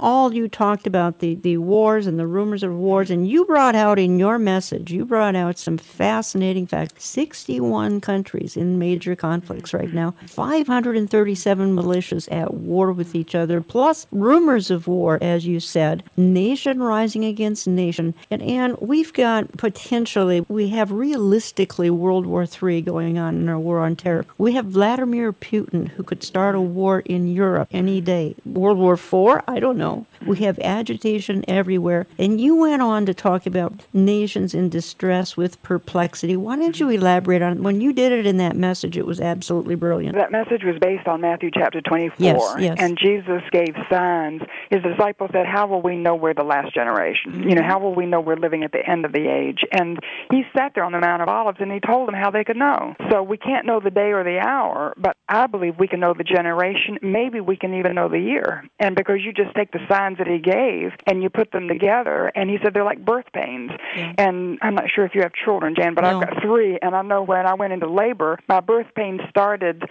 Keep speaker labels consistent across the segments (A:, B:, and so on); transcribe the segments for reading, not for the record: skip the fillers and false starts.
A: all you talked about the wars and the rumors of wars, and you brought out in your message, you brought out some fascinating facts. 61 countries in major conflicts right now, 537 militias at war with each other, plus rumors of war, as you said, nation rising against nation. And we've got potentially, we have realistically World War III going on in our war on terror. We have Vladimir Putin, who could start a war in Europe any day. World War IV? I don't know. We have agitation everywhere. And you went on to talk about nations in distress with perplexity. Why don't you elaborate on it? When you did it in that message, it was absolutely brilliant.
B: That message was based on Matthew chapter 24.
A: Yes.
B: And Jesus gave signs. His disciples said, how will we know we're the last generation? You know, how will we know we're living at the end of the age? And he sat there on the Mount of Olives and he told them how they could know. So we can't know the day or the hour, but I believe we can know the generation. Maybe we can even know the year. And because you just take the signs that he gave and you put them together, and he said they're like birth pains. Yeah. And I'm not sure if you have children, Jan, but no. I've got 3, and I know when I went into labor, my birth pains started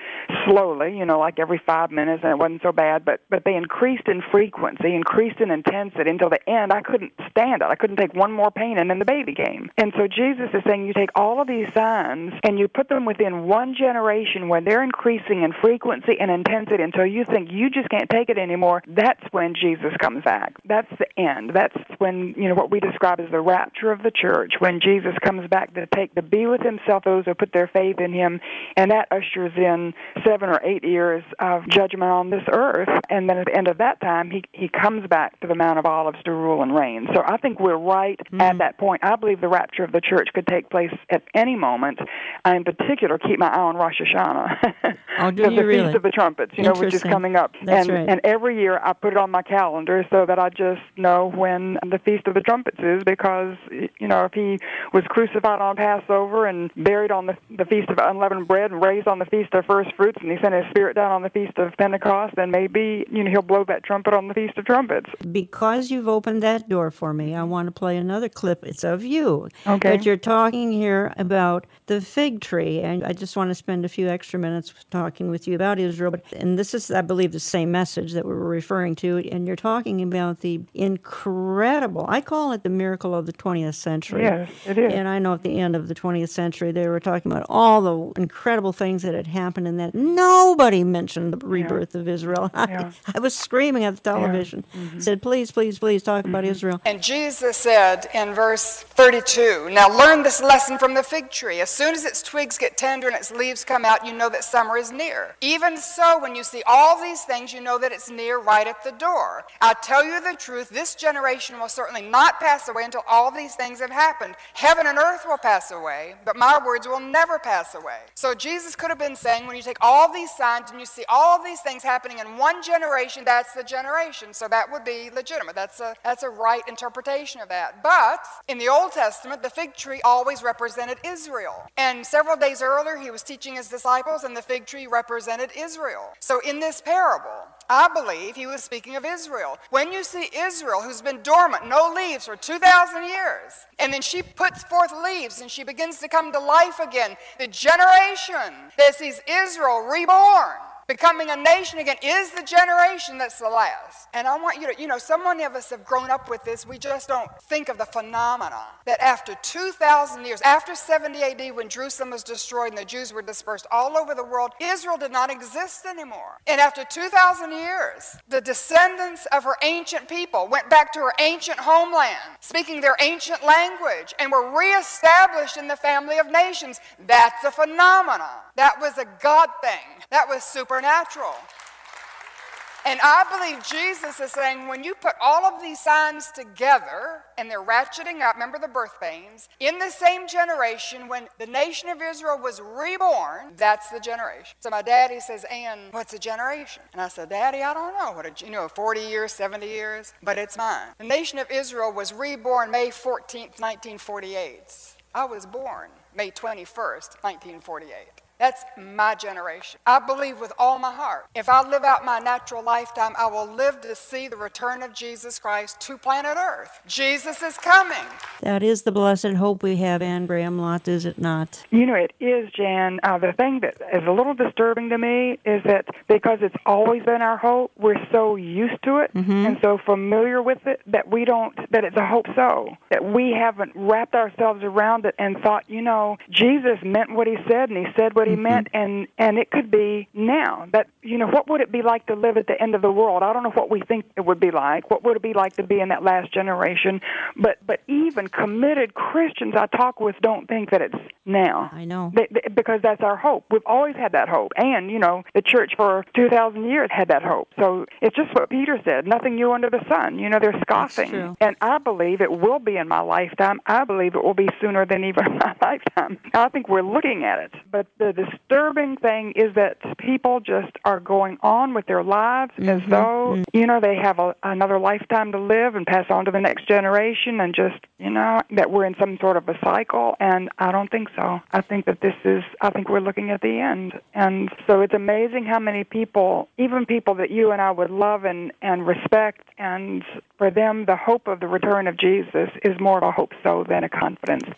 B: slowly, you know, like every 5 minutes, and it wasn't so bad, but they increased in frequency, increased in intensity until the end. I couldn't stand it. I couldn't take one more pain, and then the baby came. And so Jesus is saying you take all of these signs and you put them within one generation where they're increasing in frequency and intensity until you think you just can't take it anymore. That's when Jesus comes back. That's the end. That's when, you know, what we describe as the rapture of the church, when Jesus comes back to be with himself those who put their faith in him, and that ushers in 7 or 8 years of judgment on this earth. And then at the end of that time, he comes back to the Mount of Olives to rule and reign. So I think we're right at that point. I believe the rapture of the church could take place at any moment. I, in particular, keep my eye on Rosh Hashanah.
A: Oh, do you really?
B: Feast of the Trumpets, you know, which is coming up.
A: That's right.
B: And every year I put it on my calendar so that I just know when the Feast of the Trumpets is, because, you know, if he was crucified on Passover and buried on the Feast of Unleavened Bread and raised on the Feast of First Fruits, and he sent his Spirit down on the Feast of Pentecost, then maybe, you know, he'll blow that trumpet on the Feast of Trumpets.
A: Because you've opened that door for me, I want to play another clip. It's of you.
B: Okay.
A: But you're talking here about the fig tree, and I just want to spend a few extra minutes talking with you about Israel. And this is, I believe, the same message that we were referring to, and you're talking about the incredible, I call it the miracle of the 20th century.
B: Yes, it is.
A: And I know at the end of the 20th century, they were talking about all the incredible things that had happened, and that nobody mentioned the rebirth of Israel. I was screaming at the television. Said, please, please, please talk about Israel.
C: And Jesus said in verse 32, now learn this lesson from the fig tree. As soon as its twigs get tender and its leaves come out, you know that summer is near. Even so, when you see all these things, you know that it's near, right at the door. I tell you the truth, this generation will certainly not pass away until all these things have happened. Heaven and earth will pass away, but my words will never pass away. So Jesus could have been saying, when you take all these signs and you see all these things happening in one generation, that's the generation. So that would be legitimate. That's a right interpretation of that. But in the Old Testament, the fig tree always represented Israel. And several days earlier, he was teaching his disciples, and the fig tree represented Israel. So in this parable, I believe he was speaking of Israel. When you see Israel, who's been dormant, no leaves for 2,000 years, and then she puts forth leaves and she begins to come to life again, the generation that sees Israel reborn, becoming a nation again, is the generation that's the last. And I want you to, you know, so many of us have grown up with this, we just don't think of the phenomena that after 2,000 years, after 70 AD, when Jerusalem was destroyed and the Jews were dispersed all over the world, Israel did not exist anymore. And after 2,000 years, the descendants of her ancient people went back to her ancient homeland, speaking their ancient language, and were reestablished in the family of nations. That's a phenomena. That was a God thing. That was supernatural. And I believe Jesus is saying, when you put all of these signs together, and they're ratcheting up, remember the birth pains, in the same generation, when the nation of Israel was reborn, that's the generation. So my daddy says, Ann, what's a generation? And I said, Daddy, I don't know. 40 years, 70 years, but it's mine. The nation of Israel was reborn May 14th, 1948. I was born May 21st, 1948. That's my generation. I believe with all my heart, if I live out my natural lifetime, I will live to see the return of Jesus Christ to planet Earth. Jesus is coming.
A: That is the blessed hope we have, Anne Graham Lotz, is it not?
B: You know, it is, Jan. The thing that is a little disturbing to me is that because it's always been our hope, we're so used to it and so familiar with it that that it's a hope so, that we haven't wrapped ourselves around it and thought, you know, Jesus meant what he said and he said what he meant, and it could be now. That, you know, what would it be like to live at the end of the world? I don't know what we think it would be like. What would it be like to be in that last generation? But even committed Christians I talk with don't think that it's now.
A: I know.
B: Because that's our hope. We've always had that hope. And, you know, the church for 2,000 years had that hope. So it's just what Peter said, nothing new under the sun. You know, they're scoffing.
A: That's true.
B: And I believe it will be in my lifetime. I believe it will be sooner than even my lifetime. I think we're looking at it. But the disturbing thing is that people just are going on with their lives as though, you know, they have another lifetime to live and pass on to the next generation, and just, you know, that we're in some sort of a cycle. And I don't think so. I think that I think we're looking at the end. And so it's amazing how many people, even people that you and I would love and respect, and for them, the hope of the return of Jesus is more of a hope so than a confidence.